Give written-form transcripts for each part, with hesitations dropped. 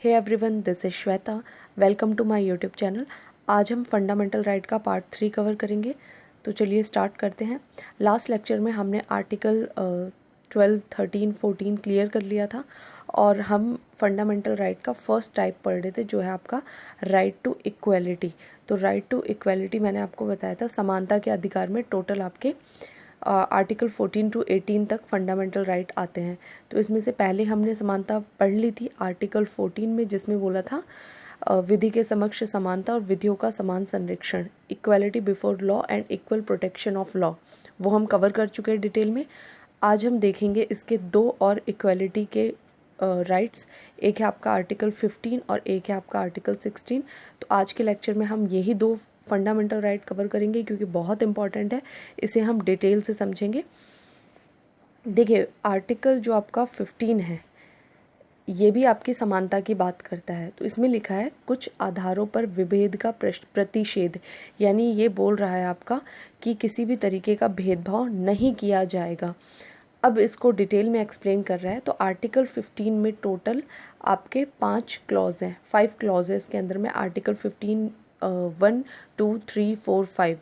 Hey everyone, this is Shweta. Welcome to my YouTube channel. आज हम fundamental right का part 3 cover करेंगे। तो चलिए स्टार्ट करते हैं। लास्ट लेक्चर में हमने आर्टिकल 12, 13, 14 क्लियर कर लिया था और हम फंडामेंटल राइट का फर्स्ट टाइप पढ़ रहे थे, जो है आपका राइट टू इक्वलिटी। तो राइट टू इक्वलिटी मैंने आपको बताया था, समानता के अधिकार में टोटल आपके आर्टिकल 14 टू 18 तक फंडामेंटल राइट आते हैं। तो इसमें से पहले हमने समानता पढ़ ली थी आर्टिकल 14 में, जिसमें बोला था विधि के समक्ष समानता और विधियों का समान संरक्षण, equality before law and equal protection of law, वो हम कवर कर चुके हैं डिटेल में। आज हम देखेंगे इसके दो और इक्वालिटी के राइट्स, एक है आपका आर्टिकल 15 और एक है आपका आर्टिकल 16। तो आज के लेक्चर में हम यही दो फंडामेंटल राइट कवर करेंगे क्योंकि बहुत इंपॉर्टेंट है, इसे हम डिटेल से समझेंगे। देखिए, आर्टिकल जो आपका 15 है ये भी आपकी समानता की बात करता है। तो इसमें लिखा है कुछ आधारों पर विभेद का प्रतिषेध, यानी ये बोल रहा है आपका कि किसी भी तरीके का भेदभाव नहीं किया जाएगा। अब इसको डिटेल में एक्सप्लेन कर रहा है। तो आर्टिकल 15 में टोटल आपके 5 क्लॉज हैं, 5 क्लॉज है इसके अंदर में। आर्टिकल 15 1, 2, 3, 4, 5।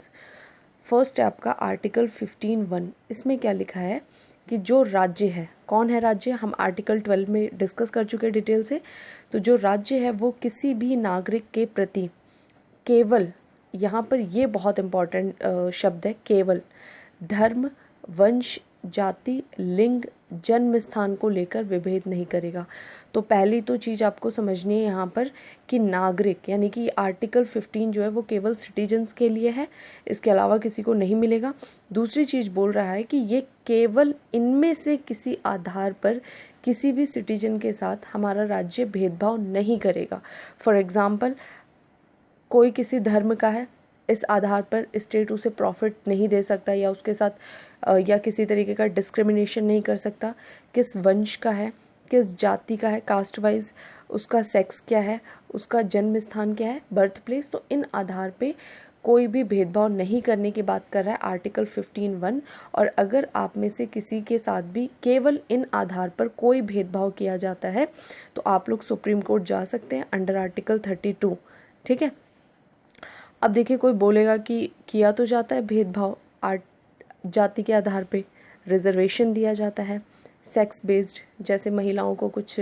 फर्स्ट है आपका आर्टिकल 15(1). इसमें क्या लिखा है कि जो राज्य है, कौन है राज्य, हम आर्टिकल 12 में डिस्कस कर चुके हैं डिटेल से। तो जो राज्य है वो किसी भी नागरिक के प्रति केवल, यहाँ पर ये बहुत इम्पॉर्टेंट शब्द है, केवल धर्म, वंश, जाति, लिंग, जन्म स्थान को लेकर विभेद नहीं करेगा। तो पहली तो चीज़ आपको समझनी है यहाँ पर कि नागरिक, यानी कि आर्टिकल 15 जो है वो केवल सिटीजन्स के लिए है, इसके अलावा किसी को नहीं मिलेगा। दूसरी चीज़ बोल रहा है कि ये केवल इनमें से किसी आधार पर किसी भी सिटीजन के साथ हमारा राज्य भेदभाव नहीं करेगा। फॉर एग्ज़ाम्पल, कोई किसी धर्म का है, इस आधार पर स्टेट उसे प्रॉफिट नहीं दे सकता या उसके साथ या किसी तरीके का डिस्क्रिमिनेशन नहीं कर सकता। किस वंश का है, किस जाति का है, कास्ट वाइज उसका सेक्स क्या है, उसका जन्म स्थान क्या है, बर्थ प्लेस, तो इन आधार पे कोई भी भेदभाव नहीं करने की बात कर रहा है आर्टिकल 15(1). और अगर आप में से किसी के साथ भी केवल इन आधार पर कोई भेदभाव किया जाता है तो आप लोग सुप्रीम कोर्ट जा सकते हैं अंडर आर्टिकल 32। ठीक है। अब देखिए, कोई बोलेगा कि किया तो जाता है भेदभाव, जाति के आधार पे रिजर्वेशन दिया जाता है, सेक्स बेस्ड, जैसे महिलाओं को कुछ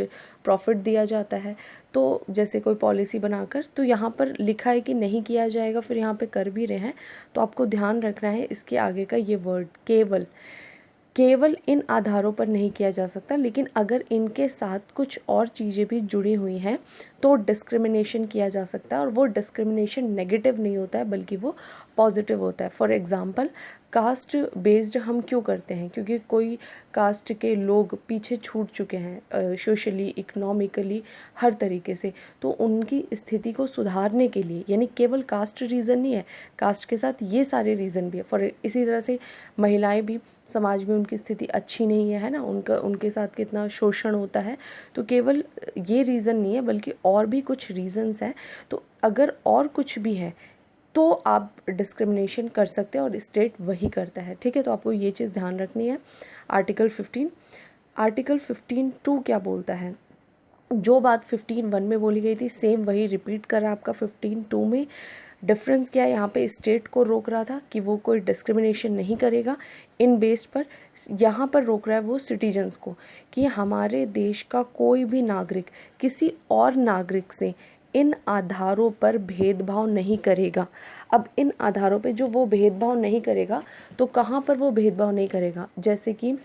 प्रॉफिट दिया जाता है, तो जैसे कोई पॉलिसी बनाकर, तो यहाँ पर लिखा है कि नहीं किया जाएगा, फिर यहाँ पे कर भी रहे हैं। तो आपको ध्यान रखना है इसके आगे का ये वर्ड, केवल। केवल इन आधारों पर नहीं किया जा सकता, लेकिन अगर इनके साथ कुछ और चीज़ें भी जुड़ी हुई हैं तो डिस्क्रिमिनेशन किया जा सकता है, और वो डिस्क्रिमिनेशन नेगेटिव नहीं होता है बल्कि वो पॉजिटिव होता है। फॉर एग्ज़ाम्पल, कास्ट बेस्ड हम क्यों करते हैं, क्योंकि कोई कास्ट के लोग पीछे छूट चुके हैं सोशली, इकोनॉमिकली, हर तरीके से, तो उनकी स्थिति को सुधारने के लिए, यानी केवल कास्ट रीज़न नहीं है, कास्ट के साथ ये सारे रीज़न भी है। फॉर इसी तरह से महिलाएं भी, समाज में उनकी स्थिति अच्छी नहीं है ना, उनके साथ कितना शोषण होता है, तो केवल ये रीज़न नहीं है बल्कि और भी कुछ रीज़न्स हैं। तो अगर और कुछ भी है तो आप डिस्क्रिमिनेशन कर सकते हैं और स्टेट वही करता है। ठीक है, तो आपको ये चीज़ ध्यान रखनी है। आर्टिकल 15, आर्टिकल 15(2) क्या बोलता है, जो बात 15(1) में बोली गई थी सेम वही रिपीट कर रहा है आपका 15(2) में। डिफरेंस क्या है, यहाँ पे स्टेट को रोक रहा था कि वो कोई डिस्क्रिमिनेशन नहीं करेगा इन बेस पर, यहाँ पर रोक रहा है वो सिटीजन्स को कि हमारे देश का कोई भी नागरिक किसी और नागरिक से इन आधारों पर भेदभाव नहीं करेगा। अब इन आधारों पे जो वो भेदभाव नहीं करेगा, तो कहाँ पर वो भेदभाव नहीं करेगा, जैसे कि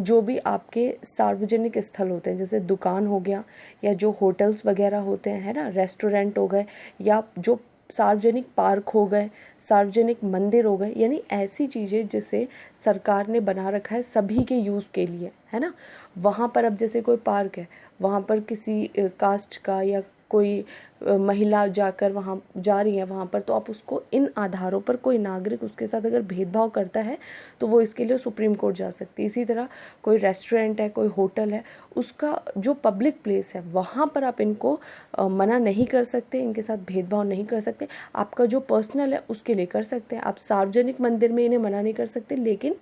जो भी आपके सार्वजनिक स्थल होते हैं, जैसे दुकान हो गया, या जो होटल्स वगैरह होते हैं, है ना, रेस्टोरेंट हो गए, या जो सार्वजनिक पार्क हो गए, सार्वजनिक मंदिर हो गए, यानी ऐसी चीज़ें जिसे सरकार ने बना रखा है सभी के यूज़ के लिए, है ना। वहाँ पर अब जैसे कोई पार्क है, वहाँ पर किसी कास्ट का या कोई महिला जाकर वहाँ जा रही है वहाँ पर, तो आप उसको इन आधारों पर, कोई नागरिक उसके साथ अगर भेदभाव करता है तो वो इसके लिए सुप्रीम कोर्ट जा सकती है। इसी तरह कोई रेस्टोरेंट है, कोई होटल है, उसका जो पब्लिक प्लेस है वहाँ पर आप इनको मना नहीं कर सकते, इनके साथ भेदभाव नहीं कर सकते। आपका जो पर्सनल है उसके लिए कर सकते हैं, आप सार्वजनिक मंदिर में इन्हें मना नहीं कर सकते, लेकिन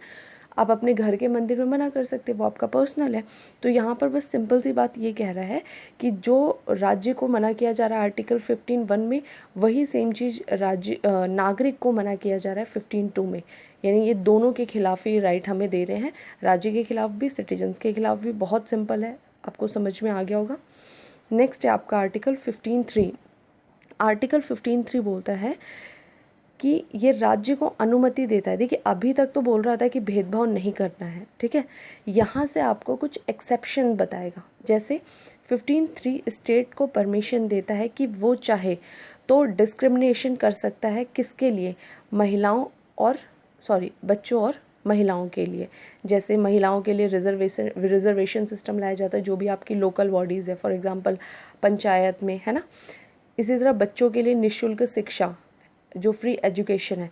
आप अपने घर के मंदिर में मना कर सकते, वो आपका पर्सनल है। तो यहाँ पर बस सिंपल सी बात ये कह रहा है कि जो राज्य को मना किया जा रहा है आर्टिकल 15(1) में, वही सेम चीज़ राज्य नागरिक को मना किया जा रहा है 15(2) में। यानी ये दोनों के खिलाफ ही राइट हमें दे रहे हैं, राज्य के खिलाफ भी, सिटीजन्स के खिलाफ भी। बहुत सिंपल है, आपको समझ में आ गया होगा। नेक्स्ट है आपका आर्टिकल 15(3). आर्टिकल 15(3) बोलता है कि ये राज्य को अनुमति देता है। देखिए अभी तक तो बोल रहा था कि भेदभाव नहीं करना है, ठीक है। यहाँ से आपको कुछ एक्सेप्शन बताएगा। जैसे 15(3) स्टेट को परमिशन देता है कि वो चाहे तो डिस्क्रिमिनेशन कर सकता है, किसके लिए, बच्चों और महिलाओं के लिए। जैसे महिलाओं के लिए रिजर्वेशन सिस्टम लाया जाता है, जो भी आपकी लोकल बॉडीज़ है, फॉर एग्जांपल पंचायत में, है ना। इसी तरह बच्चों के लिए निःशुल्क शिक्षा, जो फ्री एजुकेशन है।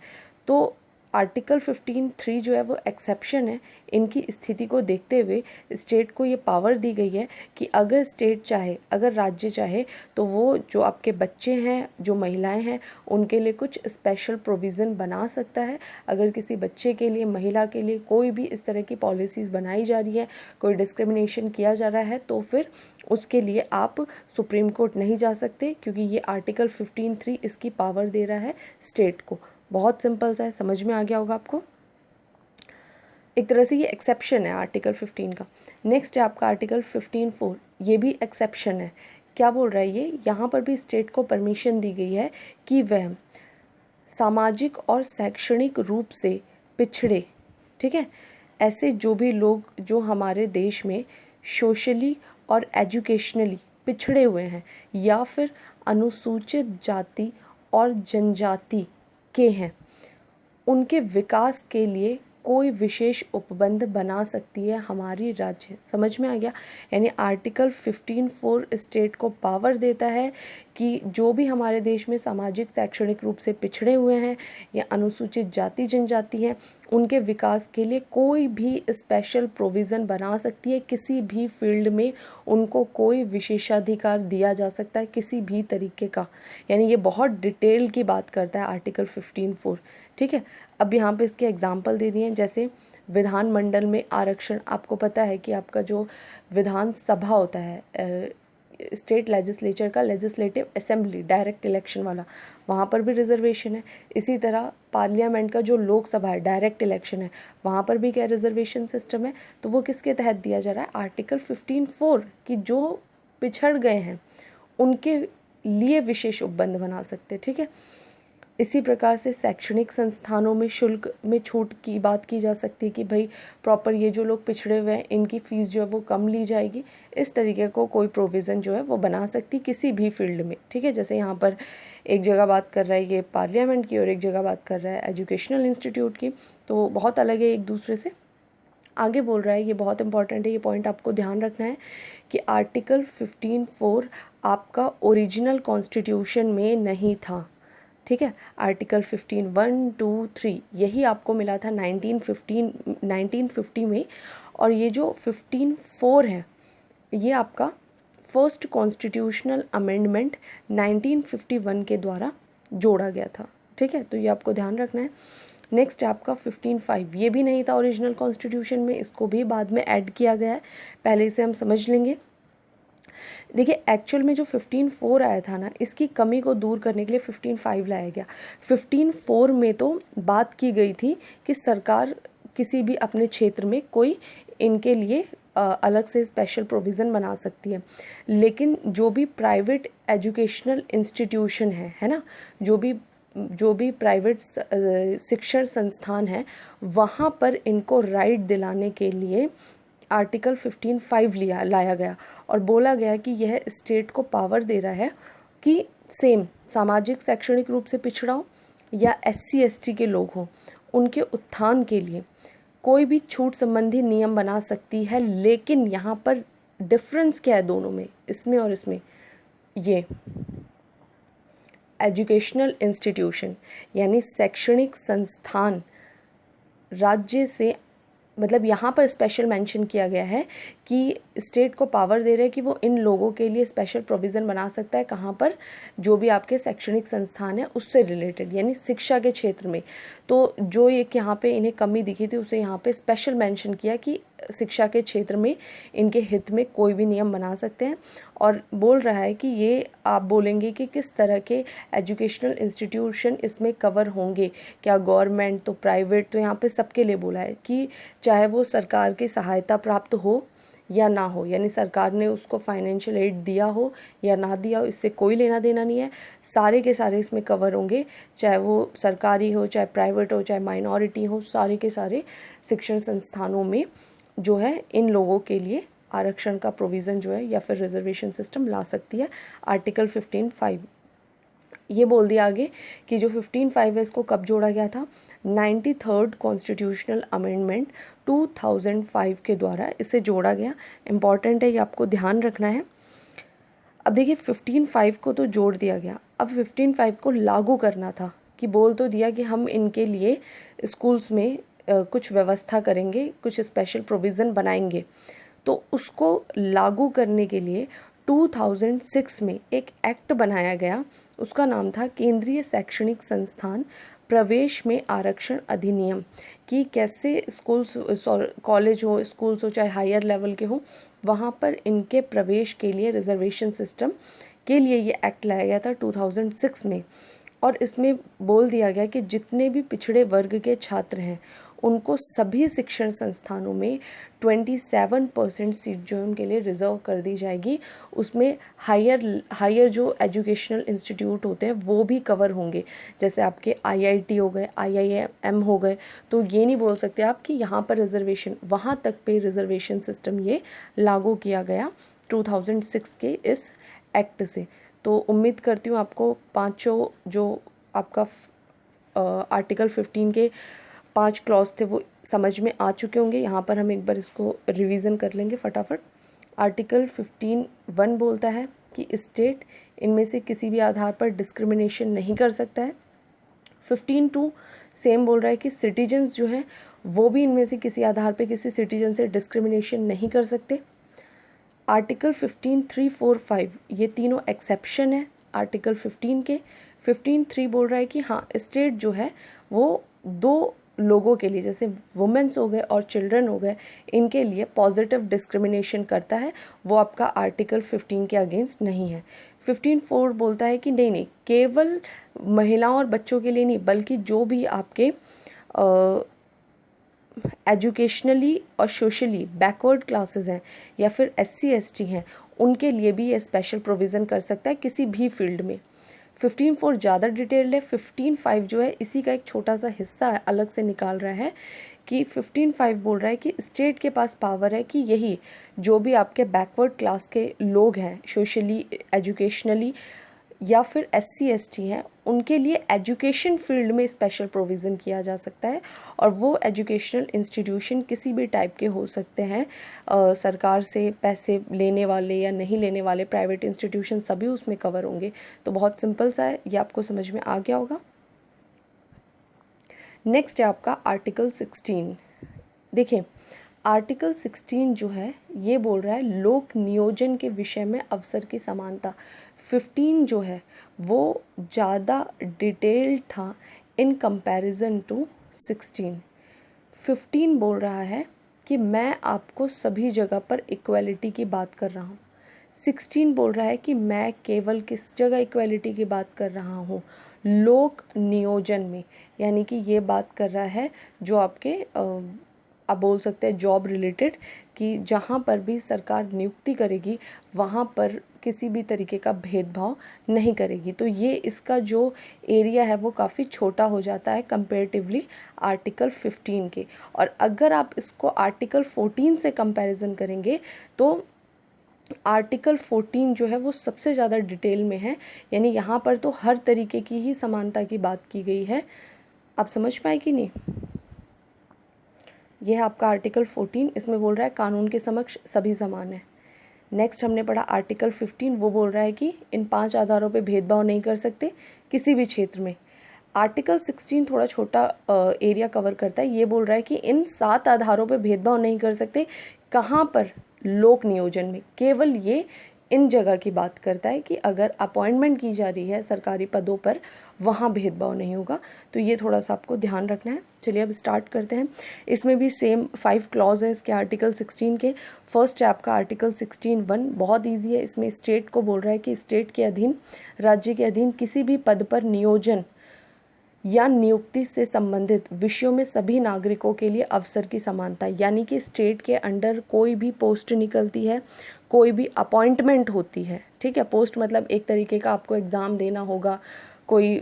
तो आर्टिकल 15(3) जो है वो एक्सेप्शन है। इनकी स्थिति को देखते हुए स्टेट को ये पावर दी गई है कि अगर स्टेट चाहे, अगर राज्य चाहे, तो वो जो आपके बच्चे हैं, जो महिलाएं हैं, उनके लिए कुछ स्पेशल प्रोविज़न बना सकता है। अगर किसी बच्चे के लिए, महिला के लिए कोई भी इस तरह की पॉलिसीज़ बनाई जा रही है, कोई डिस्क्रिमिनेशन किया जा रहा है, तो फिर उसके लिए आप सुप्रीम कोर्ट नहीं जा सकते, क्योंकि ये आर्टिकल 15(3) इसकी पावर दे रहा है स्टेट को। बहुत सिंपल सा है, समझ में आ गया होगा आपको। एक तरह से ये एक्सेप्शन है आर्टिकल 15 का। नेक्स्ट है आपका आर्टिकल 15(4). ये भी एक्सेप्शन है। क्या बोल रहा है ये, यहाँ पर भी स्टेट को परमिशन दी गई है कि वह सामाजिक और शैक्षणिक रूप से पिछड़े, ठीक है, ऐसे जो भी लोग जो हमारे देश में सोशली और एजुकेशनली पिछड़े हुए हैं, या फिर अनुसूचित जाति और जनजाति के हैं, उनके विकास के लिए कोई विशेष उपबंध बना सकती है हमारी राज्य। समझ में आ गया। यानी आर्टिकल 15(4) स्टेट को पावर देता है कि जो भी हमारे देश में सामाजिक शैक्षणिक रूप से पिछड़े हुए हैं या अनुसूचित जाति जनजाति हैं, उनके विकास के लिए कोई भी स्पेशल प्रोविज़न बना सकती है। किसी भी फील्ड में उनको कोई विशेषाधिकार दिया जा सकता है, किसी भी तरीके का। यानी ये बहुत डिटेल की बात करता है आर्टिकल 15(4), ठीक है। अब यहाँ पे इसके एग्जाम्पल दे दिए हैं। जैसे विधानमंडल में आरक्षण, आपको पता है कि आपका जो विधान सभा होता है, स्टेट लेजिस्लेचर का, लेजिस्लेटिव असेंबली, डायरेक्ट इलेक्शन वाला, वहाँ पर भी रिजर्वेशन है। इसी तरह पार्लियामेंट का जो लोकसभा है, डायरेक्ट इलेक्शन है, वहाँ पर भी क्या रिजर्वेशन सिस्टम है। तो वो किसके तहत दिया जा रहा है, आर्टिकल 15(4) कि जो पिछड़ गए हैं उनके लिए विशेष उपबंध बना सकते हैं, ठीक है। इसी प्रकार से शैक्षणिक संस्थानों में शुल्क में छूट की बात की जा सकती है कि भाई प्रॉपर ये जो लोग पिछड़े हुए हैं, इनकी फ़ीस जो है वो कम ली जाएगी। इस तरीके को कोई प्रोविज़न जो है वो बना सकती किसी भी फील्ड में, ठीक है। जैसे यहाँ पर एक जगह बात कर रहा है ये पार्लियामेंट की, और एक जगह बात कर रहा है एजुकेशनल इंस्टीट्यूट की, तो बहुत अलग है एक दूसरे से। आगे बोल रहा है, ये बहुत इंपॉर्टेंट है, ये पॉइंट आपको ध्यान रखना है कि आर्टिकल 15(4) आपका ओरिजिनल कॉन्स्टिट्यूशन में नहीं था, ठीक है। आर्टिकल 15(1), 2, 3 यही आपको मिला था 1950 में, और ये जो 15(4) है ये आपका फर्स्ट कॉन्स्टिट्यूशनल अमेंडमेंट 1951 के द्वारा जोड़ा गया था, ठीक है। तो ये आपको ध्यान रखना है। नेक्स्ट है आपका 15(5). ये भी नहीं था ओरिजिनल कॉन्स्टिट्यूशन में, इसको भी बाद में ऐड किया गया है, पहले इसे हम समझ लेंगे। देखिए एक्चुअल में जो 15(4) आया था ना, इसकी कमी को दूर करने के लिए 15(5) लाया गया। 15(4) में तो बात की गई थी कि सरकार किसी भी अपने क्षेत्र में कोई इनके लिए अलग से स्पेशल प्रोविज़न बना सकती है, लेकिन जो भी प्राइवेट एजुकेशनल इंस्टीट्यूशन है ना, जो भी प्राइवेट शिक्षण संस्थान है, वहाँ पर इनको राइट दिलाने के लिए आर्टिकल 15(5) लाया गया, और बोला गया कि यह स्टेट को पावर दे रहा है कि सेम सामाजिक शैक्षणिक रूप से पिछड़ा हो या SC ST के लोग हों, उनके उत्थान के लिए कोई भी छूट संबंधी नियम बना सकती है। लेकिन यहाँ पर डिफरेंस क्या है दोनों में, इसमें और इसमें, ये एजुकेशनल इंस्टीट्यूशन यानी शैक्षणिक संस्थान राज्य से मतलब यहाँ पर स्पेशल मेंशन किया गया है कि स्टेट को पावर दे रहे हैं कि वो इन लोगों के लिए स्पेशल प्रोविज़न बना सकता है। कहाँ पर? जो भी आपके शैक्षणिक संस्थान है उससे रिलेटेड, यानी शिक्षा के क्षेत्र में। तो जो एक यहाँ पे इन्हें कमी दिखी थी उसे यहाँ पे स्पेशल मेंशन किया कि शिक्षा के क्षेत्र में इनके हित में कोई भी नियम बना सकते हैं। और बोल रहा है कि ये आप बोलेंगे कि किस तरह के एजुकेशनल इंस्टीट्यूशन इसमें कवर होंगे, क्या गवर्नमेंट, तो प्राइवेट, तो यहाँ पे सबके लिए बोला है कि चाहे वो सरकार की सहायता प्राप्त हो या ना हो, यानी सरकार ने उसको फाइनेंशियल एड दिया हो या ना दिया हो, इससे कोई लेना देना नहीं है। सारे के सारे इसमें कवर होंगे, चाहे वो सरकारी हो, चाहे प्राइवेट हो, चाहे माइनॉरिटी हो, सारे के सारे शिक्षण संस्थानों में जो है इन लोगों के लिए आरक्षण का प्रोविज़न जो है या फिर रिजर्वेशन सिस्टम ला सकती है। आर्टिकल 15(5) ये बोल दिया आगे कि जो 15(5) है इसको कब जोड़ा गया था? 93rd कॉन्स्टिट्यूशनल अमेंडमेंट 2005 के द्वारा इसे जोड़ा गया। इम्पॉर्टेंट है, ये आपको ध्यान रखना है। अब देखिए 15(5) को तो जोड़ दिया गया, अब 15(5) को लागू करना था कि बोल तो दिया कि हम इनके लिए स्कूल्स में कुछ व्यवस्था करेंगे, कुछ स्पेशल प्रोविज़न बनाएंगे। तो उसको लागू करने के लिए 2006 में एक एक्ट बनाया गया, उसका नाम था केंद्रीय शैक्षणिक संस्थान प्रवेश में आरक्षण अधिनियम। कि कैसे स्कूल्स, कॉलेज हो, स्कूल्स हो, चाहे हायर लेवल के हो, वहाँ पर इनके प्रवेश के लिए रिजर्वेशन सिस्टम के लिए ये एक्ट लाया गया था 2006 में। और इसमें बोल दिया गया कि जितने भी पिछड़े वर्ग के छात्र हैं उनको सभी शिक्षण संस्थानों में 27% सीट जो है उनके लिए रिज़र्व कर दी जाएगी। उसमें हायर जो एजुकेशनल इंस्टीट्यूट होते हैं वो भी कवर होंगे, जैसे आपके आईआईटी हो गए, आईआईएम हो गए। तो ये नहीं बोल सकते आप कि यहाँ पर रिजर्वेशन, वहाँ तक पे रिजर्वेशन सिस्टम ये लागू किया गया 2006 के इस एक्ट से। तो उम्मीद करती हूँ आपको पाँचों जो आपका आर्टिकल 15 के 5 क्लॉज थे वो समझ में आ चुके होंगे। यहाँ पर हम एक बार इसको रिवीजन कर लेंगे फटाफट। आर्टिकल 15(1) बोलता है कि स्टेट इनमें से किसी भी आधार पर डिस्क्रिमिनेशन नहीं कर सकता है। 15(2) सेम बोल रहा है कि सिटीजन्स जो हैं वो भी इनमें से किसी आधार पर किसी सिटीजन से डिस्क्रिमिनेशन नहीं कर सकते। आर्टिकल 15(3), 4, 5 ये तीनों एक्सेप्शन है आर्टिकल 15 के। 15(3) बोल रहा है कि हाँ स्टेट जो है वो दो लोगों के लिए, जैसे वुमेन्स हो गए और चिल्ड्रन हो गए, इनके लिए पॉजिटिव डिस्क्रिमिनेशन करता है, वो आपका आर्टिकल 15 के अगेंस्ट नहीं है। 15(4) बोलता है कि नहीं, केवल महिलाओं और बच्चों के लिए नहीं, बल्कि जो भी आपके एजुकेशनली और सोशली बैकवर्ड क्लासेस हैं या फिर SC ST हैं, उनके लिए भी ये स्पेशल प्रोविज़न कर सकता है किसी भी फील्ड में। 15(4) ज़्यादा डिटेल्ड है। 15(5) जो है इसी का एक छोटा सा हिस्सा है, अलग से निकाल रहा है कि 15(5) बोल रहा है कि स्टेट के पास पावर है कि यही जो भी आपके बैकवर्ड क्लास के लोग हैं, सोशली, एजुकेशनली या फिर SC ST हैं, उनके लिए एजुकेशन फील्ड में स्पेशल प्रोविज़न किया जा सकता है। और वो एजुकेशनल इंस्टीट्यूशन किसी भी टाइप के हो सकते हैं, सरकार से पैसे लेने वाले या नहीं लेने वाले, प्राइवेट इंस्टीट्यूशन, सभी उसमें कवर होंगे। तो बहुत सिंपल सा है, ये आपको समझ में आ गया होगा। नेक्स्ट है आपका आर्टिकल 16। देखिए आर्टिकल 16 जो है ये बोल रहा है लोक नियोजन के विषय में अवसर की समानता। 15 जो है वो ज़्यादा डिटेल्ड था इन कंपैरिजन टू 16। 15 बोल रहा है कि मैं आपको सभी जगह पर इक्वलिटी की बात कर रहा हूँ। 16 बोल रहा है कि मैं केवल किस जगह इक्वलिटी की बात कर रहा हूँ, लोक नियोजन में, यानी कि ये बात कर रहा है जो आपके आप बोल सकते हैं जॉब रिलेटेड, कि जहाँ पर भी सरकार नियुक्ति करेगी वहाँ पर किसी भी तरीके का भेदभाव नहीं करेगी। तो ये इसका जो एरिया है वो काफ़ी छोटा हो जाता है कंपेरेटिवली आर्टिकल 15 के। और अगर आप इसको आर्टिकल 14 से कंपैरिजन करेंगे तो आर्टिकल 14 जो है वो सबसे ज़्यादा डिटेल में है, यानी यहाँ पर तो हर तरीके की ही समानता की बात की गई है। आप समझ पाए कि नहीं? यह है आपका आर्टिकल 14, इसमें बोल रहा है कानून के समक्ष सभी समान है। नेक्स्ट हमने पढ़ा आर्टिकल 15, वो बोल रहा है कि इन 5 आधारों पे भेदभाव नहीं कर सकते किसी भी क्षेत्र में। आर्टिकल 16 थोड़ा छोटा एरिया कवर करता है। ये बोल रहा है कि इन 7 आधारों पर भेदभाव नहीं कर सकते। कहाँ पर? लोक नियोजन में। केवल ये इन जगह की बात करता है कि अगर अपॉइंटमेंट की जा रही है सरकारी पदों पर, वहाँ भेदभाव नहीं होगा। तो ये थोड़ा सा आपको ध्यान रखना है। चलिए अब स्टार्ट करते हैं। इसमें भी सेम 5 क्लॉज है इसके आर्टिकल 16 के। फर्स्ट है आपका आर्टिकल 16(1), बहुत ईजी है। इसमें स्टेट को बोल रहा है कि स्टेट के अधीन, राज्य के अधीन किसी भी पद पर नियोजन या नियुक्ति से संबंधित विषयों में सभी नागरिकों के लिए अवसर की समानता। यानी कि स्टेट के अंडर कोई भी पोस्ट निकलती है, कोई भी अपॉइंटमेंट होती है, ठीक है। पोस्ट मतलब एक तरीके का आपको एग्ज़ाम देना होगा, कोई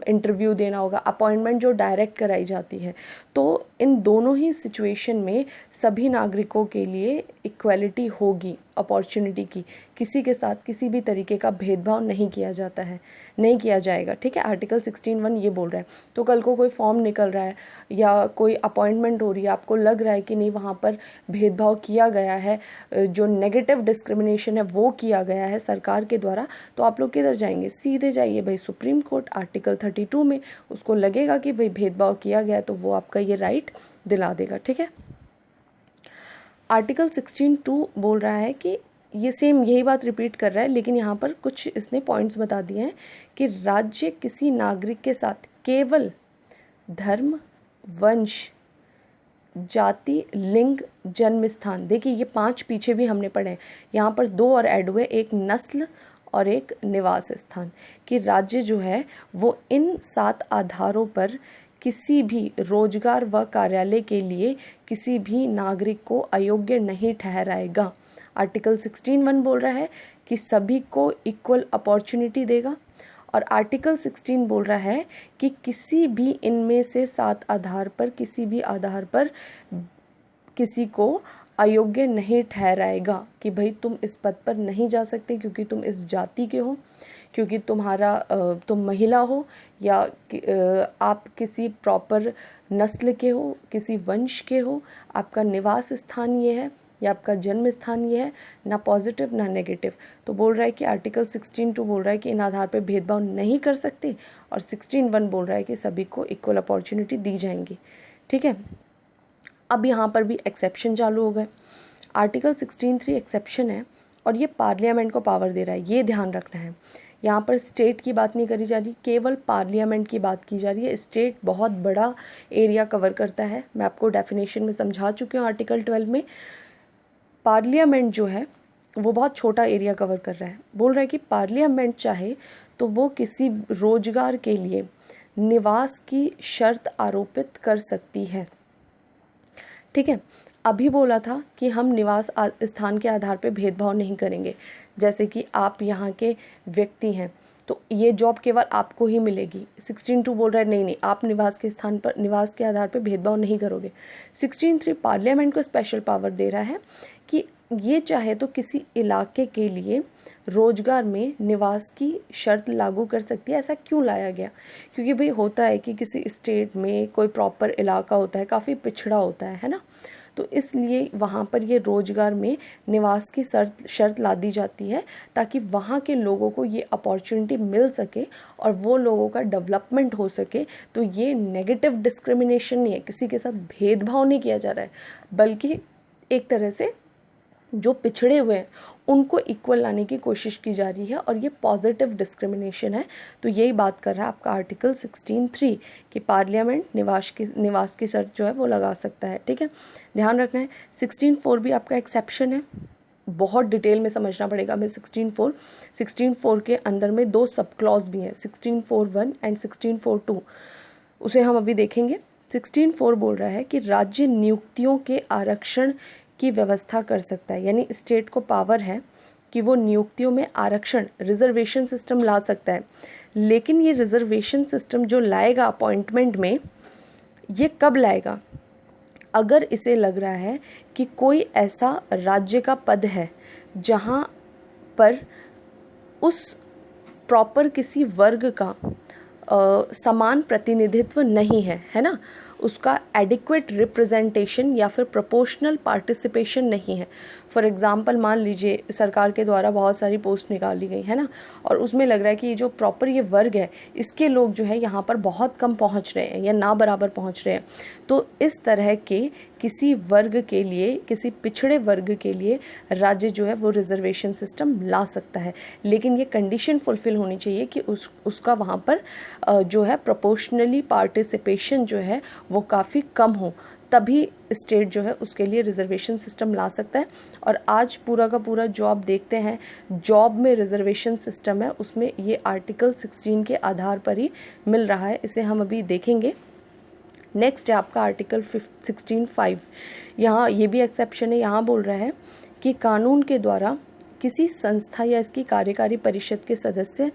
इंटरव्यू देना होगा। अपॉइंटमेंट जो डायरेक्ट कराई जाती है। तो इन दोनों ही सिचुएशन में सभी नागरिकों के लिए इक्वलिटी होगी अपॉर्चुनिटी की। किसी के साथ किसी भी तरीके का भेदभाव नहीं किया जाता है, नहीं किया जाएगा, ठीक है। आर्टिकल 16(1) ये बोल रहा है। तो कल को कोई फॉर्म निकल रहा है या कोई अपॉइंटमेंट हो रही है, आपको लग रहा है कि नहीं वहाँ पर भेदभाव किया गया है, जो नेगेटिव डिस्क्रिमिनेशन है वो किया गया है सरकार के द्वारा, तो आप लोग किधर जाएंगे? सीधे जाइए भाई सुप्रीम कोर्ट। आर्टिकल 32 में उसको लगेगा कि भाई भेदभाव किया गया, तो वो आपका ये राइट दिला देगा, ठीक है। आर्टिकल 16(2) बोल रहा है कि ये सेम यही बात रिपीट कर रहा है, लेकिन यहाँ पर कुछ इसने पॉइंट्स बता दिए हैं कि राज्य किसी नागरिक के साथ केवल धर्म, वंश, जाति, लिंग, जन्म स्थान, देखिए ये 5 पीछे भी हमने पढ़े हैं, यहाँ पर 2 और ऐड हुए, एक नस्ल और एक निवास स्थान, कि राज्य जो है वो इन 7 आधारों पर किसी भी रोजगार व कार्यालय के लिए किसी भी नागरिक को अयोग्य नहीं ठहराएगा। आर्टिकल 16(1) बोल रहा है कि सभी को इक्वल अपॉर्चुनिटी देगा, और आर्टिकल 16 बोल रहा है कि किसी भी इनमें से 7 आधार पर, किसी भी आधार पर किसी को अयोग्य नहीं ठहराएगा कि भाई तुम इस पद पर नहीं जा सकते क्योंकि तुम इस जाति के हो, क्योंकि तुम महिला हो, या आप किसी प्रॉपर नस्ल के हो, किसी वंश के हो, आपका निवास स्थान ये है या आपका जन्म स्थान ये है, ना पॉजिटिव ना नेगेटिव। तो बोल रहा है कि आर्टिकल 16(2) बोल रहा है कि इन आधार पर भेदभाव नहीं कर सकते, और 16(1) बोल रहा है कि सभी को इक्वल अपॉर्चुनिटी दी जाएंगी, ठीक है। अब यहाँ पर भी एक्सेप्शन चालू हो गए। आर्टिकल 16(3) एक्सेप्शन है, और ये पार्लियामेंट को पावर दे रहा है, ये ध्यान रखना है। यहाँ पर स्टेट की बात नहीं करी जा रही, केवल पार्लियामेंट की बात की जा रही है। स्टेट बहुत बड़ा एरिया कवर करता है, मैं आपको डेफिनेशन में समझा चुकी हूँ आर्टिकल 12 में। पार्लियामेंट जो है वो बहुत छोटा एरिया कवर कर रहा है। बोल रहा है कि पार्लियामेंट चाहे तो वो किसी रोजगार के लिए निवास की शर्त आरोपित कर सकती है, ठीक है। अभी बोला था कि हम निवास स्थान के आधार पर भेदभाव नहीं करेंगे। जैसे कि आप यहाँ के व्यक्ति हैं तो ये जॉब केवल आपको ही मिलेगी। 16(2) बोल रहा है नहीं, आप निवास के स्थान पर, निवास के आधार पर भेदभाव नहीं करोगे। 16(3) पार्लियामेंट को स्पेशल पावर दे रहा है कि ये चाहे तो किसी इलाके के लिए रोजगार में निवास की शर्त लागू कर सकती है। ऐसा क्यों लाया गया? क्योंकि भाई होता है कि किसी स्टेट में कोई प्रॉपर इलाका होता है, काफ़ी पिछड़ा होता है ना, तो इसलिए वहाँ पर ये रोजगार में निवास की शर्त ला दी जाती है, ताकि वहाँ के लोगों को ये अपॉर्चुनिटी मिल सके और वो लोगों का डेवलपमेंट हो सके। तो ये नेगेटिव डिस्क्रिमिनेशन नहीं है, किसी के साथ भेदभाव नहीं किया जा रहा है, बल्कि एक तरह से जो पिछड़े हुए हैं उनको इक्वल लाने की कोशिश की जा रही है, और ये पॉजिटिव डिस्क्रिमिनेशन है। तो यही बात कर रहा है आपका आर्टिकल 16(3) कि पार्लियामेंट निवास की शर्त जो है वो लगा सकता है, ठीक है। ध्यान रखना है। 16(4) भी आपका एक्सेप्शन है, बहुत डिटेल में समझना पड़ेगा हमें। 16(4) के अंदर में 2 सब क्लॉज भी हैं, 16(4)(1) एंड 16(4)(2), उसे हम अभी देखेंगे। 16(4) बोल रहा है कि राज्य नियुक्तियों के आरक्षण की व्यवस्था कर सकता है, यानी स्टेट को पावर है कि वो नियुक्तियों में आरक्षण, रिजर्वेशन सिस्टम ला सकता है। लेकिन ये रिजर्वेशन सिस्टम जो लाएगा अपॉइंटमेंट में, ये कब लाएगा? अगर इसे लग रहा है कि कोई ऐसा राज्य का पद है जहाँ पर उस प्रॉपर किसी वर्ग का समान प्रतिनिधित्व नहीं है, है ना, उसका एडिक्वेट रिप्रेजेंटेशन या फिर प्रोपोर्शनल पार्टिसिपेशन नहीं है। फॉर एग्ज़ाम्पल मान लीजिए सरकार के द्वारा बहुत सारी पोस्ट निकाली गई है ना, और उसमें लग रहा है कि ये जो प्रॉपर ये वर्ग है इसके लोग जो है यहाँ पर बहुत कम पहुँच रहे हैं या ना बराबर पहुँच रहे हैं, तो इस तरह के किसी वर्ग के लिए, किसी पिछड़े वर्ग के लिए राज्य जो है वो रिजर्वेशन सिस्टम ला सकता है, लेकिन ये कंडीशन फुलफिल होनी चाहिए कि उसका वहाँ पर जो है प्रोपोर्शनली पार्टिसिपेशन जो है वो काफ़ी कम हो, तभी स्टेट जो है उसके लिए रिजर्वेशन सिस्टम ला सकता है। और आज पूरा का पूरा जो आप देखते हैं जॉब में रिजर्वेशन सिस्टम है, उसमें ये आर्टिकल 16 के आधार पर ही मिल रहा है, इसे हम अभी देखेंगे। नेक्स्ट है आपका आर्टिकल 16(5). यहाँ ये भी एक्सेप्शन है, यहाँ बोल रहा है कि कानून के द्वारा किसी संस्था या इसकी कार्यकारी परिषद के सदस्य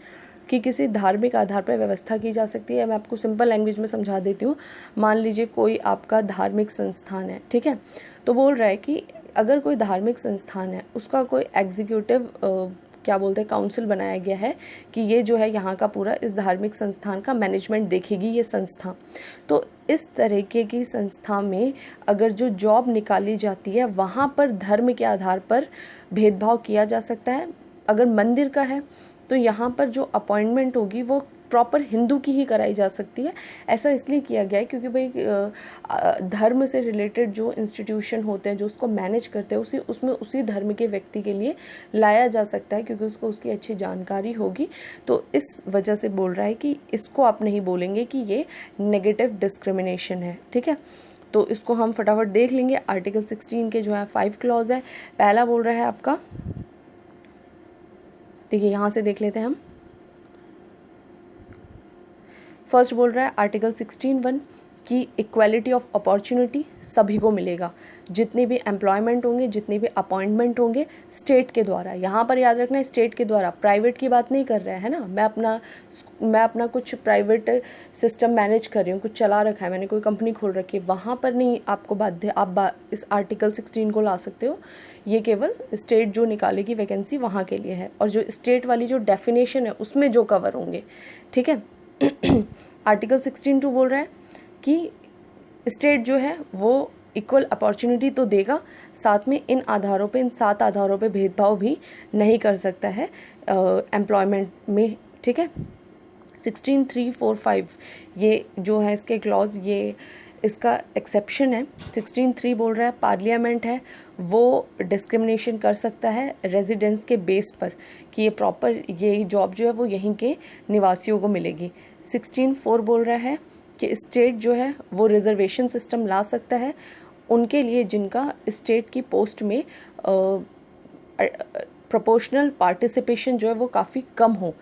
की किसी धार्मिक आधार पर व्यवस्था की जा सकती है। मैं आपको सिंपल लैंग्वेज में समझा देती हूँ। मान लीजिए कोई आपका धार्मिक संस्थान है, ठीक है, तो बोल रहा है कि अगर कोई धार्मिक संस्थान है उसका कोई एग्जीक्यूटिव क्या बोलते हैं काउंसिल बनाया गया है कि ये जो है यहाँ का पूरा इस धार्मिक संस्थान का मैनेजमेंट देखेगी ये संस्था, तो इस तरीके की संस्था में अगर जो जॉब निकाली जाती है वहाँ पर धर्म के आधार पर भेदभाव किया जा सकता है। अगर मंदिर का है तो यहाँ पर जो अपॉइंटमेंट होगी वो प्रॉपर हिंदू की ही कराई जा सकती है। ऐसा इसलिए किया गया है क्योंकि भाई धर्म से रिलेटेड जो इंस्टीट्यूशन होते हैं जो उसको मैनेज करते हैं उसमें उसी धर्म के व्यक्ति के लिए लाया जा सकता है क्योंकि उसको उसकी अच्छी जानकारी होगी। तो इस वजह से बोल रहा है कि इसको आप नहीं बोलेंगे कि ये नेगेटिव डिस्क्रिमिनेशन है, ठीक है। तो इसको हम फटाफट देख लेंगे। आर्टिकल 16 के जो है 5 क्लॉज है। पहला बोल रहा है आपका, देखिए यहाँ से देख लेते हैं हम। फर्स्ट बोल रहा है आर्टिकल 16(1) कि इक्वालिटी ऑफ अपॉर्चुनिटी सभी को मिलेगा, जितने भी एम्प्लॉयमेंट होंगे, जितने भी अपॉइंटमेंट होंगे स्टेट के द्वारा। यहाँ पर याद रखना है स्टेट के द्वारा, प्राइवेट की बात नहीं कर रहा है ना। मैं अपना कुछ प्राइवेट सिस्टम मैनेज कर रही हूँ, कुछ चला रखा है, मैंने कोई कंपनी खोल रखी है, वहाँ पर नहीं आपको बाध्य आप इस आर्टिकल 16 को ला सकते हो। ये केवल स्टेट जो निकालेगी वैकेंसी वहाँ के लिए है, और जो स्टेट वाली जो डेफिनेशन है उसमें जो कवर होंगे, ठीक है। आर्टिकल 16(2) बोल रहा है कि स्टेट जो है वो इक्वल अपॉर्चुनिटी तो देगा, साथ में इन आधारों पे, इन 7 आधारों पे भेदभाव भी नहीं कर सकता है एम्प्लॉयमेंट में, ठीक है। 16(3), 4, 5 ये जो है इसके क्लॉज, ये इसका एक्सेप्शन है। 16(3) बोल रहा है पार्लियामेंट है वो डिस्क्रिमिनेशन कर सकता है रेजिडेंस के बेस पर कि ये प्रॉपर ये जॉब जो है वो यहीं के निवासियों को मिलेगी। 16(4) बोल रहा है कि स्टेट जो है वो रिजर्वेशन सिस्टम ला सकता है उनके लिए जिनका स्टेट की पोस्ट में प्रोपोर्शनल पार्टिसिपेशन जो है वो काफ़ी कम हो।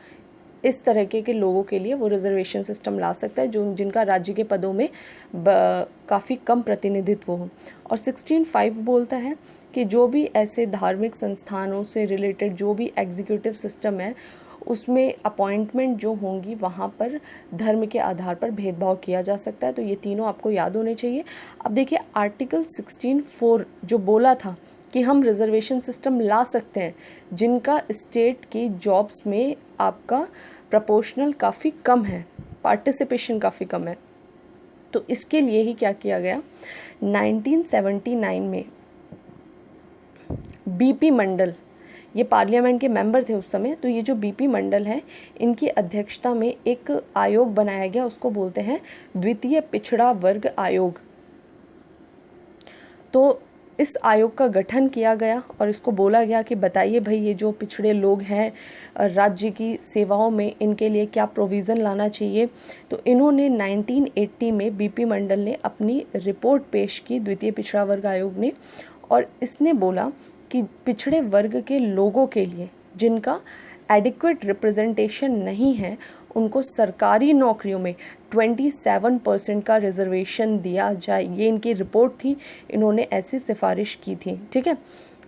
इस तरह के लोगों के लिए वो रिजर्वेशन सिस्टम ला सकता है जो जिनका राज्य के पदों में काफ़ी कम प्रतिनिधित्व हो। और 16(5) बोलता है कि जो भी ऐसे धार्मिक संस्थानों से रिलेटेड जो भी एग्जीक्यूटिव सिस्टम है उसमें अपॉइंटमेंट जो होंगी वहाँ पर धर्म के आधार पर भेदभाव किया जा सकता है। तो ये तीनों आपको याद होने चाहिए। अब देखिए आर्टिकल 16(4) जो बोला था कि हम रिजर्वेशन सिस्टम ला सकते हैं जिनका स्टेट की जॉब्स में आपका प्रोपोर्शनल काफ़ी कम है, पार्टिसिपेशन काफ़ी कम है, तो इसके लिए ही क्या किया गया 1979 में बीपी मंडल, ये पार्लियामेंट के मेंबर थे उस समय, तो ये जो बीपी मंडल है इनकी अध्यक्षता में एक आयोग बनाया गया, उसको बोलते हैं द्वितीय पिछड़ा वर्ग आयोग। तो इस आयोग का गठन किया गया और इसको बोला गया कि बताइए भाई ये जो पिछड़े लोग हैं राज्य की सेवाओं में इनके लिए क्या प्रोविज़न लाना चाहिए। तो इन्होंने 1980 में बीपी मंडल ने अपनी रिपोर्ट पेश की द्वितीय पिछड़ा वर्ग आयोग ने, और इसने बोला कि पिछड़े वर्ग के लोगों के लिए जिनका एडिक्वेट रिप्रेजेंटेशन नहीं है उनको सरकारी नौकरियों में 27% का रिजर्वेशन दिया जाए। ये इनकी रिपोर्ट थी, इन्होंने ऐसी सिफारिश की थी, ठीक है।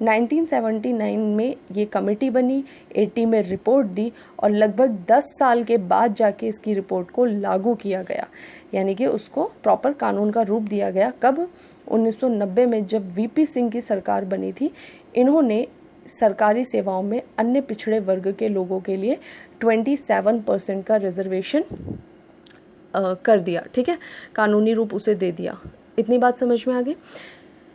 1979 में ये कमेटी बनी, 80 में रिपोर्ट दी और लगभग 10 साल के बाद जाके इसकी रिपोर्ट को लागू किया गया, यानी कि उसको प्रॉपर कानून का रूप दिया गया। कब 1990 में जब वीपी सिंह की सरकार बनी थी, इन्होंने सरकारी सेवाओं में अन्य पिछड़े वर्ग के लोगों के लिए 27% का रिजर्वेशन कर दिया, ठीक है, कानूनी रूप उसे दे दिया। इतनी बात समझ में आ गई।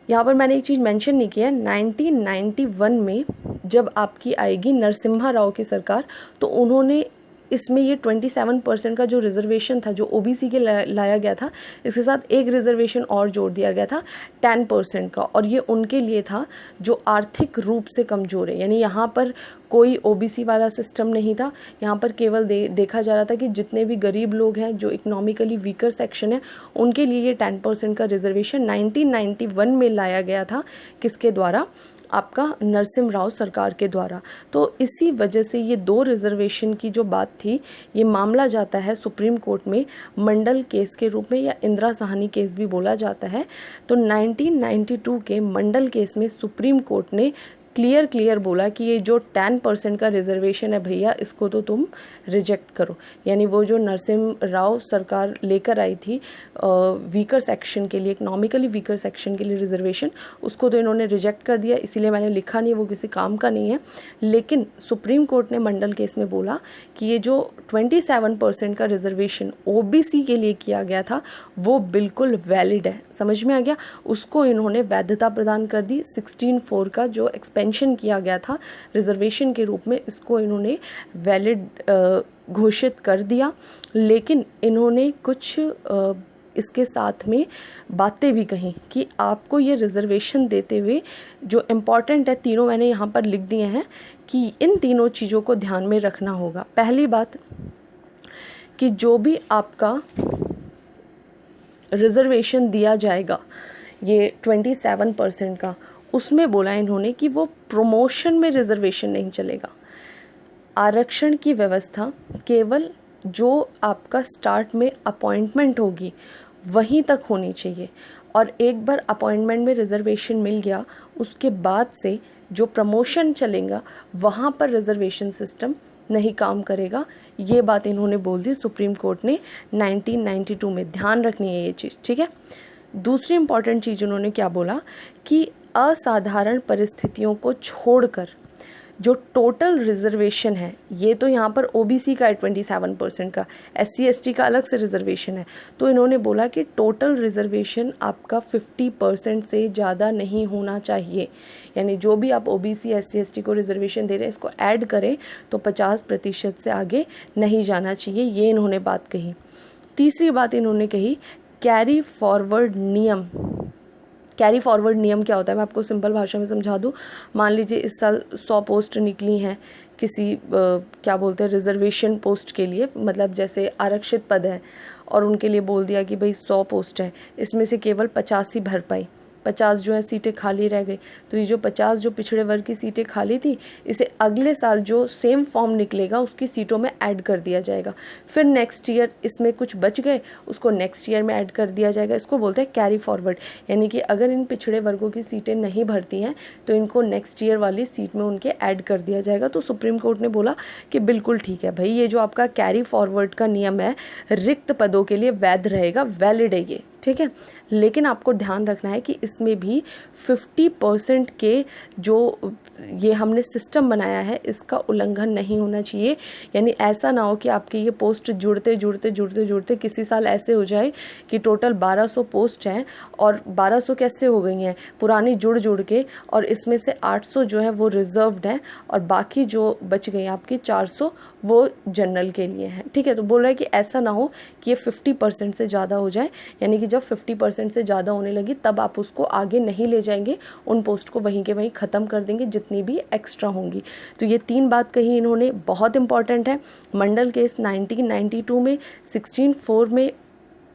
यहाँ पर मैंने एक चीज़ मेंशन नहीं किया, 1991 में जब आपकी आएगी नरसिम्हा राव की सरकार, तो उन्होंने इसमें ये 27% का जो रिजर्वेशन था जो ओबीसी के लाया गया था, इसके साथ एक रिजर्वेशन और जोड़ दिया गया था 10% का, और ये उनके लिए था जो आर्थिक रूप से कमज़ोर है। यानी यहाँ पर कोई ओबीसी वाला सिस्टम नहीं था, यहाँ पर केवल देखा जा रहा था कि जितने भी गरीब लोग हैं, जो इकोनॉमिकली वीकर सेक्शन है, उनके लिए ये 10% का रिजर्वेशन 1991 में लाया गया था। किसके द्वारा? आपका नरसिम्हा राव सरकार के द्वारा। तो इसी वजह से ये 2 रिजर्वेशन की जो बात थी, ये मामला जाता है सुप्रीम कोर्ट में मंडल केस के रूप में, या इंदिरा साहनी केस भी बोला जाता है। तो 1992 के मंडल केस में सुप्रीम कोर्ट ने क्लियर बोला कि ये जो 10% का रिजर्वेशन है भैया, इसको तो तुम रिजेक्ट करो। यानी वो जो नरसिम्हा राव सरकार लेकर आई थी वीकर सेक्शन के लिए, इकोनॉमिकली वीकर सेक्शन के लिए रिजर्वेशन, उसको तो इन्होंने रिजेक्ट कर दिया। इसीलिए मैंने लिखा नहीं, वो किसी काम का नहीं है। लेकिन सुप्रीम कोर्ट ने मंडल केस में बोला कि ये जो 27% का रिजर्वेशन ओबीसी के लिए किया गया था, वो बिल्कुल वैलिड है। समझ में आ गया? उसको इन्होंने वैधता प्रदान कर दी। 16(4) का जो एक्सपेंशन किया गया था रिजर्वेशन के रूप में, इसको इन्होंने वैलिड घोषित कर दिया। लेकिन इन्होंने कुछ इसके साथ में बातें भी कही कि आपको ये रिजर्वेशन देते हुए जो इम्पॉर्टेंट है, तीनों मैंने यहाँ पर लिख दिए हैं कि इन तीनों चीज़ों को ध्यान में रखना होगा। पहली बात कि जो भी आपका रिजर्वेशन दिया जाएगा ये 27% का, उसमें बोला इन्होंने कि वो प्रमोशन में रिजर्वेशन नहीं चलेगा। आरक्षण की व्यवस्था केवल जो आपका स्टार्ट में अपॉइंटमेंट होगी वहीं तक होनी चाहिए, और एक बार अपॉइंटमेंट में रिजर्वेशन मिल गया, उसके बाद से जो प्रमोशन चलेगा वहाँ पर रिजर्वेशन सिस्टम नहीं काम करेगा। ये बात इन्होंने बोल दी सुप्रीम कोर्ट ने 1992 में। ध्यान रखनी है ये चीज़, ठीक है। दूसरी इम्पॉर्टेंट चीज़ उन्होंने क्या बोला कि असाधारण परिस्थितियों को छोड़कर जो टोटल रिजर्वेशन है, ये तो यहाँ पर ओबीसी का है 27% का, SC ST का अलग से रिजर्वेशन है। तो इन्होंने बोला कि टोटल रिजर्वेशन आपका 50% से ज़्यादा नहीं होना चाहिए। यानी जो भी आप ओबीसी SC ST को रिजर्वेशन दे रहे हैं, इसको ऐड करें तो 50% से आगे नहीं जाना चाहिए। ये इन्होंने बात कही। तीसरी बात इन्होंने कही, कैरी फॉरवर्ड नियम। कैरी फॉरवर्ड नियम क्या होता है, मैं आपको सिंपल भाषा में समझा दूँ। मान लीजिए इस साल 100 पोस्ट निकली हैं किसी क्या बोलते हैं रिजर्वेशन पोस्ट के लिए, मतलब जैसे आरक्षित पद है और उनके लिए बोल दिया कि भाई 100 पोस्ट है, इसमें से केवल 50 ही भर पाई, 50 जो है सीटें खाली रह गई। तो ये जो 50 जो पिछड़े वर्ग की सीटें खाली थी, इसे अगले साल जो सेम फॉर्म निकलेगा उसकी सीटों में ऐड कर दिया जाएगा। फिर नेक्स्ट ईयर इसमें कुछ बच गए, उसको नेक्स्ट ईयर में ऐड कर दिया जाएगा। इसको बोलते हैं कैरी फॉरवर्ड। यानी कि अगर इन पिछड़े वर्गों की सीटें नहीं भरती हैं तो इनको नेक्स्ट ईयर वाली सीट में उनके ऐड कर दिया जाएगा। तो सुप्रीम कोर्ट ने बोला कि बिल्कुल ठीक है भाई, ये जो आपका कैरी फॉरवर्ड का नियम है रिक्त पदों के लिए वैध रहेगा, वैलिड है ये, ठीक है। लेकिन आपको ध्यान रखना है कि इसमें भी 50% के जो ये हमने सिस्टम बनाया है इसका उल्लंघन नहीं होना चाहिए। यानी ऐसा ना हो कि आपके ये पोस्ट जुड़ते किसी साल ऐसे हो जाए कि टोटल 1200 पोस्ट हैं और 1200 कैसे हो गई हैं पुरानी जुड़ के, और इसमें से 800 जो है वो रिजर्व्ड हैं और बाकी जो बच गई आपकी 400 वो जनरल के लिए हैं, ठीक है। तो बोल रहा है कि ऐसा ना हो कि ये 50% से ज़्यादा हो जाए। यानी कि जब 50% से ज़्यादा होने लगी तब आप उसको आगे नहीं ले जाएंगे, उन पोस्ट को वहीं के वहीं ख़त्म कर देंगे जितनी भी एक्स्ट्रा होंगी। तो ये 3 बात कही इन्होंने, बहुत इंपॉर्टेंट है। मंडल केस 1992 में 16(4) में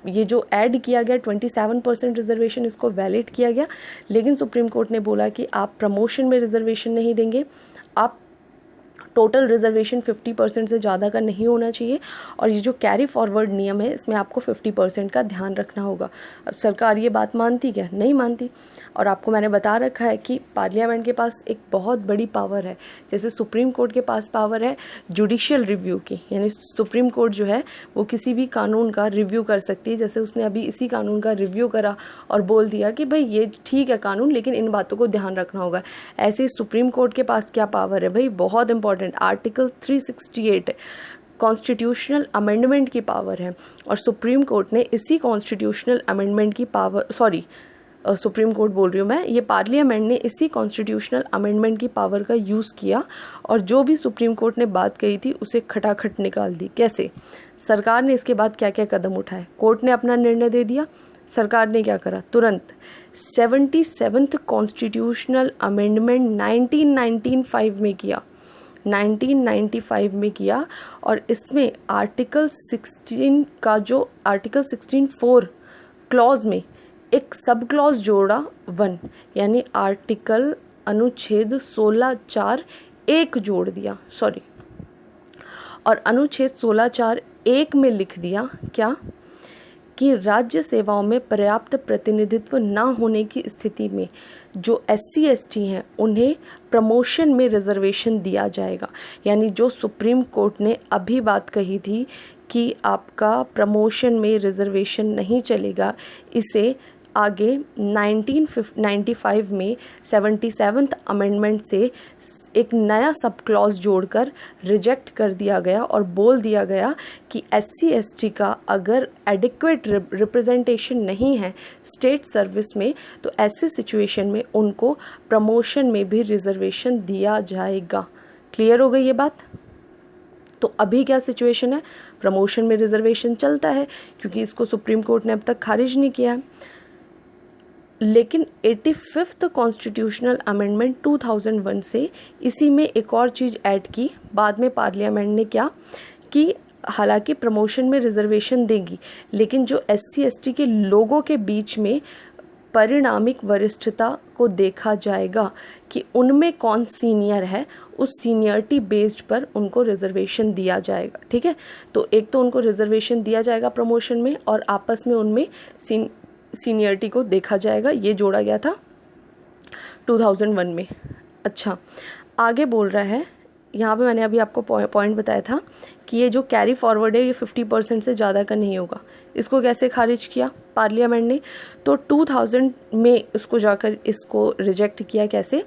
ये जो ऐड किया गया 27% रिजर्वेशन, इसको वैलिड किया गया। लेकिन सुप्रीम कोर्ट ने बोला कि आप प्रमोशन में रिजर्वेशन नहीं देंगे, आप टोटल रिजर्वेशन 50% से ज़्यादा का नहीं होना चाहिए, और ये जो कैरी फॉरवर्ड नियम है इसमें आपको 50% का ध्यान रखना होगा। अब सरकार ये बात मानती क्या? नहीं मानती। और आपको मैंने बता रखा है कि पार्लियामेंट के पास एक बहुत बड़ी पावर है। जैसे सुप्रीम कोर्ट के पास पावर है जुडिशियल रिव्यू की, यानी सुप्रीम कोर्ट जो है वो किसी भी कानून का रिव्यू कर सकती है। जैसे उसने अभी इसी कानून का रिव्यू करा और बोल दिया कि भाई ये ठीक है कानून, लेकिन इन बातों को ध्यान रखना होगा। ऐसे ही सुप्रीम कोर्ट के पास क्या पावर है भाई? बहुत इंपॉर्टेंट, आर्टिकल 368 कॉन्स्टिट्यूशनल अमेंडमेंट की पावर है और सुप्रीम कोर्ट ने इसी कॉन्स्टिट्यूशनल अमेंडमेंट की पावर, सुप्रीम कोर्ट बोल रही हूँ मैं, ये पार्लियामेंट ने इसी कॉन्स्टिट्यूशनल अमेंडमेंट की पावर का यूज़ किया और जो भी सुप्रीम कोर्ट ने बात कही थी उसे खटाखट निकाल दी। कैसे? सरकार ने इसके बाद क्या क्या कदम उठाए? कोर्ट ने अपना निर्णय दे दिया, सरकार ने क्या करा? तुरंत 77th कॉन्स्टिट्यूशनल अमेंडमेंट 1995 में किया और इसमें आर्टिकल 16 का जो आर्टिकल 16(4) क्लॉज में एक सब क्लॉज जोड़ा 1, यानी आर्टिकल अनुच्छेद 16(4) एक जोड़ दिया, और अनुच्छेद 16(4)(1) में लिख दिया क्या कि राज्य सेवाओं में पर्याप्त प्रतिनिधित्व न होने की स्थिति में जो SC ST हैं उन्हें प्रमोशन में रिजर्वेशन दिया जाएगा। यानी जो सुप्रीम कोर्ट ने अभी बात कही थी कि आपका प्रमोशन में रिजर्वेशन नहीं चलेगा, इसे आगे 1995 में 77th अमेंडमेंट से एक नया सब क्लॉज जोड़कर रिजेक्ट कर दिया गया और बोल दिया गया कि SC ST का अगर एडिक्वेट रिप्रेजेंटेशन नहीं है स्टेट सर्विस में तो ऐसे सिचुएशन में उनको प्रमोशन में भी रिजर्वेशन दिया जाएगा। क्लियर हो गई ये बात? तो अभी क्या सिचुएशन है? प्रमोशन में रिजर्वेशन चलता है क्योंकि इसको सुप्रीम कोर्ट ने अब तक खारिज नहीं किया है। लेकिन 85th कॉन्स्टिट्यूशनल अमेंडमेंट 2001 से इसी में एक और चीज़ ऐड की बाद में पार्लियामेंट ने, क्या कि हालांकि प्रमोशन में रिजर्वेशन देगी लेकिन जो SC ST के लोगों के बीच में परिणामिक वरिष्ठता को देखा जाएगा कि उनमें कौन सीनियर है, उस सीनियरिटी बेस्ड पर उनको रिजर्वेशन दिया जाएगा। ठीक है, तो एक तो उनको रिजर्वेशन दिया जाएगा प्रमोशन में और आपस में उनमें सीनियरिटी को देखा जाएगा। ये जोड़ा गया था 2001 में। अच्छा, आगे बोल रहा है, यहाँ पे मैंने अभी आपको पॉइंट बताया था कि ये जो कैरी फॉरवर्ड है ये 50% से ज़्यादा का नहीं होगा। इसको कैसे खारिज किया पार्लियामेंट ने? तो 2000 में इसको जाकर इसको रिजेक्ट किया। कैसे?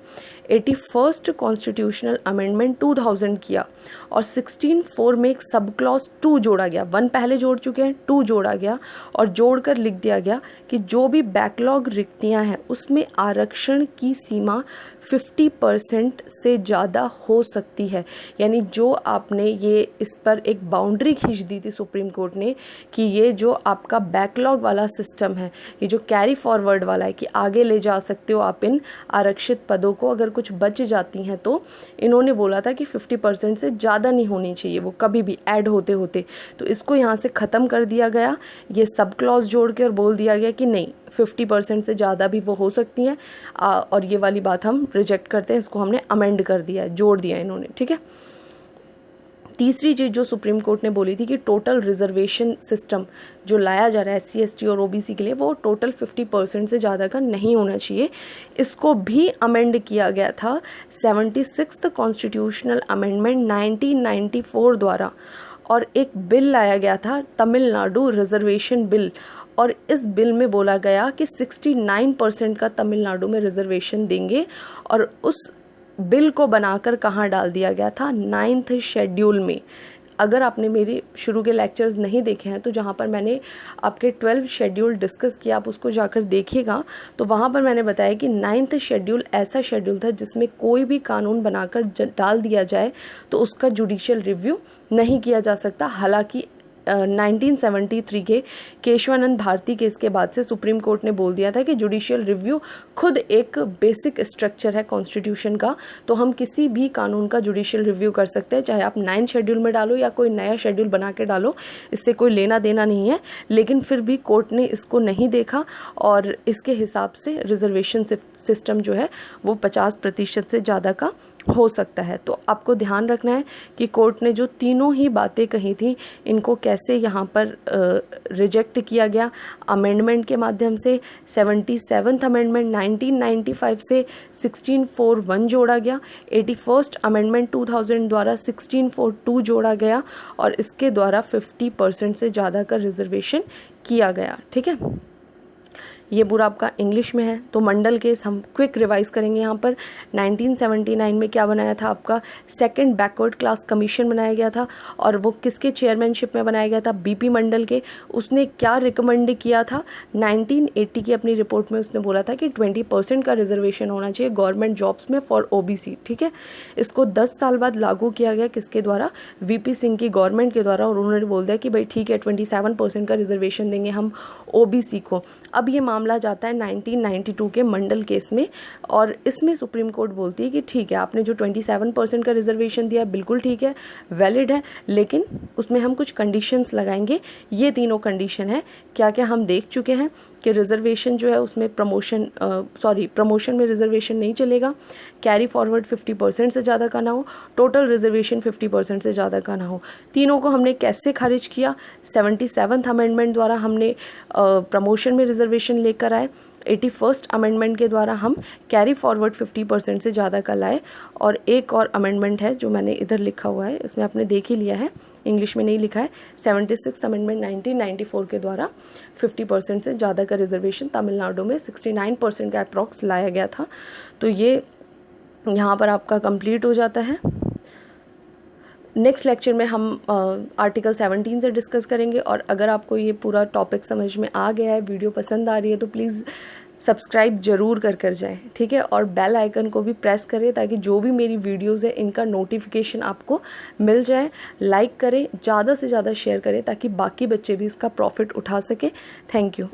81st कॉन्स्टिट्यूशनल अमेंडमेंट 2000 किया और 16(4) में एक सब क्लॉज 2 जोड़ा गया। 1 पहले जोड़ चुके हैं, 2 जोड़ा गया और जोड़कर लिख दिया गया कि जो भी बैकलॉग रिक्तियां हैं उसमें आरक्षण की सीमा 50% से ज़्यादा हो सकती है। यानी जो आपने ये इस पर एक बाउंड्री खींच दी थी सुप्रीम कोर्ट ने कि ये जो आपका बैकलॉग वाला सिस्टम है, ये जो कैरी फॉरवर्ड वाला है कि आगे ले जा सकते हो आप इन आरक्षित पदों को, अगर कुछ बच जाती हैं तो इन्होंने बोला था कि 50% से ज़्यादा नहीं होनी चाहिए वो कभी भी ऐड होते होते। तो इसको यहाँ से ख़त्म कर दिया गया, ये सब क्लॉज जोड़ के और बोल दिया गया कि नहीं 50% से ज़्यादा भी वो हो सकती हैं और ये वाली बात हम रिजेक्ट करते हैं। इसको हमने अमेंड कर दिया है, जोड़ दिया इन्होंने। ठीक है, तीसरी चीज़ जो सुप्रीम कोर्ट ने बोली थी कि टोटल रिजर्वेशन सिस्टम जो लाया जा रहा है SC ST और OBC के लिए वो टोटल 50% से ज़्यादा का नहीं होना चाहिए। इसको भी अमेंड किया गया था 76th कॉन्स्टिट्यूशनल अमेंडमेंट 1994 द्वारा और एक बिल लाया गया था तमिलनाडु रिजर्वेशन बिल और इस बिल में बोला गया कि 69% का तमिलनाडु में रिजर्वेशन देंगे और उस बिल को बनाकर कहाँ डाल दिया गया था? 9th शेड्यूल में। अगर आपने मेरे शुरू के लेक्चर्स नहीं देखे हैं तो जहाँ पर मैंने आपके 12 शेड्यूल डिस्कस किया आप उसको जाकर देखिएगा, तो वहाँ पर मैंने बताया कि 9th शेड्यूल ऐसा शेड्यूल था जिसमें कोई भी कानून बनाकर डाल दिया जाए तो उसका जुडिशियल रिव्यू नहीं किया जा सकता। हालांकि 1973 के केशवानंद भारती केस के बाद से सुप्रीम कोर्ट ने बोल दिया था कि जुडिशियल रिव्यू खुद एक बेसिक स्ट्रक्चर है कॉन्स्टिट्यूशन का, तो हम किसी भी कानून का जुडिशियल रिव्यू कर सकते हैं, चाहे आप 9 शेड्यूल में डालो या कोई नया शेड्यूल बना के डालो, इससे कोई लेना देना नहीं है। लेकिन फिर भी कोर्ट ने इसको नहीं देखा और इसके हिसाब से रिजर्वेशन सिस्टम जो है वो 50% से ज़्यादा का हो सकता है। तो आपको ध्यान रखना है कि कोर्ट ने जो तीनों ही बातें कही थी इनको कैसे यहाँ पर रिजेक्ट किया गया अमेंडमेंट के माध्यम से। 77th अमेंडमेंट 1995 से 16(4)(1) जोड़ा गया, 81st अमेंडमेंट 2000 द्वारा 16(4)(2) जोड़ा गया और इसके द्वारा 50% से ज़्यादा का रिजर्वेशन किया गया। ठीक है, ये पूरा आपका इंग्लिश में है। तो मंडल केस हम क्विक रिवाइज करेंगे यहाँ पर। 1979 में क्या बनाया था आपका, सेकंड बैकवर्ड क्लास कमीशन बनाया गया था, और वो किसके चेयरमैनशिप में बनाया गया था, बीपी मंडल के। उसने क्या रिकमेंड किया था, 1980 की अपनी रिपोर्ट में उसने बोला था कि 20% का रिजर्वेशन होना चाहिए गवर्नमेंट जॉब्स में फॉर ओबीसी, ठीक है। इसको 10 साल बाद लागू किया गया, किसके द्वारा, वीपी सिंह की गवर्नमेंट के द्वारा, और उन्होंने बोल दिया कि भाई ठीक है 27% का रिजर्वेशन देंगे हम ओबीसी को। अब ये मामला जाता है 1992 के मंडल केस में, और इसमें सुप्रीम कोर्ट बोलती है कि ठीक है आपने जो 27% का रिजर्वेशन दिया बिल्कुल ठीक है, वैलिड है, लेकिन उसमें हम कुछ कंडीशंस लगाएंगे। ये तीनों कंडीशन है, क्या क्या हम देख चुके हैं कि रिजर्वेशन जो है उसमें प्रमोशन में रिजर्वेशन नहीं चलेगा, कैरी फॉरवर्ड 50% से ज़्यादा का ना हो, टोटल रिजर्वेशन 50% से ज़्यादा का ना हो। तीनों को हमने कैसे खारिज किया, 77th अमेंडमेंट द्वारा हमने प्रमोशन में रिजर्वेशन लेकर आए, 81st अमेंडमेंट के द्वारा हम कैरी फॉरवर्ड 50% से ज़्यादा का लाए, और एक और अमेंडमेंट है जो मैंने इधर लिखा हुआ है, इसमें आपने देख ही लिया है, इंग्लिश में नहीं लिखा है, 76th अमेंडमेंट 1994 के द्वारा 50% से ज़्यादा का रिजर्वेशन तमिलनाडु में 69% का अप्रॉक्स लाया गया था। तो ये यहाँ पर आपका कंप्लीट हो जाता है। नेक्स्ट लेक्चर में हम आर्टिकल 17 से डिस्कस करेंगे, और अगर आपको ये पूरा टॉपिक समझ में आ गया है, वीडियो पसंद आ रही है, तो प्लीज़ सब्सक्राइब ज़रूर कर जाए, ठीक है, और बेल आइकन को भी प्रेस करें ताकि जो भी मेरी वीडियोज़ है इनका नोटिफिकेशन आपको मिल जाए। लाइक करें, ज़्यादा से ज़्यादा शेयर करें ताकि बाकी बच्चे भी इसका प्रॉफिट उठा सकें। Thank you.